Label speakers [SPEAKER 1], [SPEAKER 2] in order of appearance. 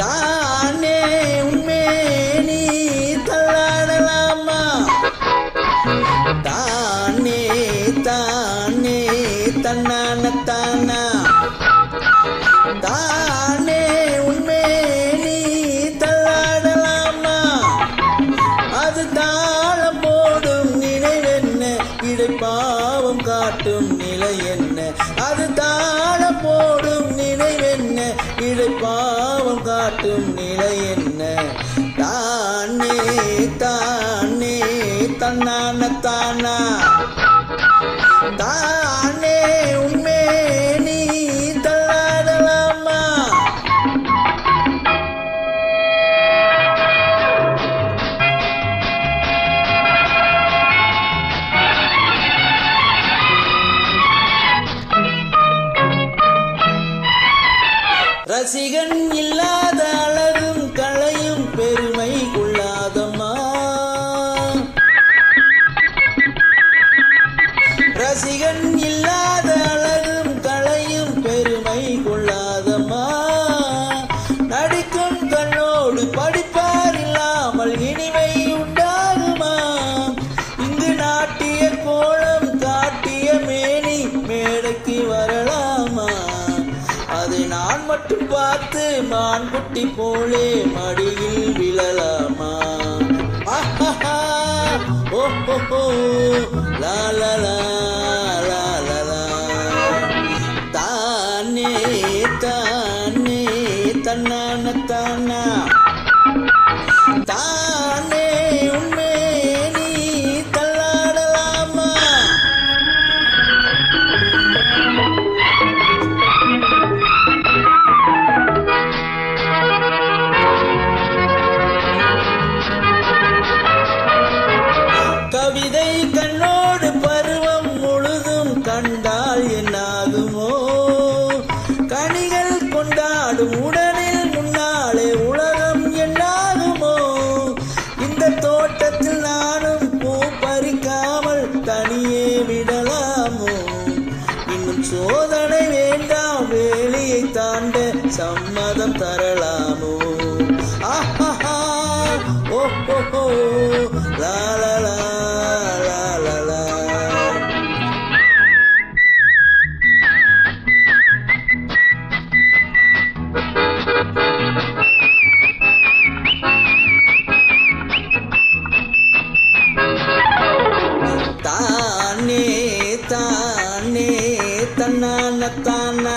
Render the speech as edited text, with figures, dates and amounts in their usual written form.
[SPEAKER 1] தானே உன்மேனி தள்ளாடலாமா தானே தானே தன்னானத்தானா தானே உன்மேனி தள்ளாடலாமா அது தாளம் போடும் நினைவென்ன இடைப்பாவம் காட்டும் நிலை என்ன அது தாளம் போடும் நினைவென்ன இடைப்பாவம் காட்டும் நிலை என்ன தானே தானே தன்னானத்தானா தானே உன்மேனி தள்ளாடலாமா ரசிகன் இல்லாத அழகும் களையும் பெருமை கொள்ளாதம்மா ரசிகன் இல்லாத அழகும் களையும் பெருமை கொள்ளாதம்மா நடிக்கும் கண்ணோடு படிப்பார் இல்லாமல் இனிமை உண்டாகுமா இங்கு நாட்டிய கோலம் காட்டிய மேனி மேடைக்கு வரலாமா அதை நான் மட்டும் பார்த்து மான்குட்டி போலே மடியில் விழலாமா ஓஹோ லா லா லா லா லா லா தானே தானே தன்னானத்தானா தானே உன்மேனி தள்ளாடலாமா கவிதை கண்ணோடு பருவம் முழுதும் கண்டால் என்னாகுமோ கனிகள் கொண்டாடும் உடலில் முன்னாலே உலகம் என்னாகுமோ இந்த தோட்டத்தில் நானும் பூ பறிக்காமல் தனியே விடலாமோ இன்னும் சோதனை வேண்டாம் வேலியை தாண்ட சம்மதம் தரலாமோ ஆஹா ஓஹோ லா லா லா லா லா லா தானே தானே தன்னானத்தானா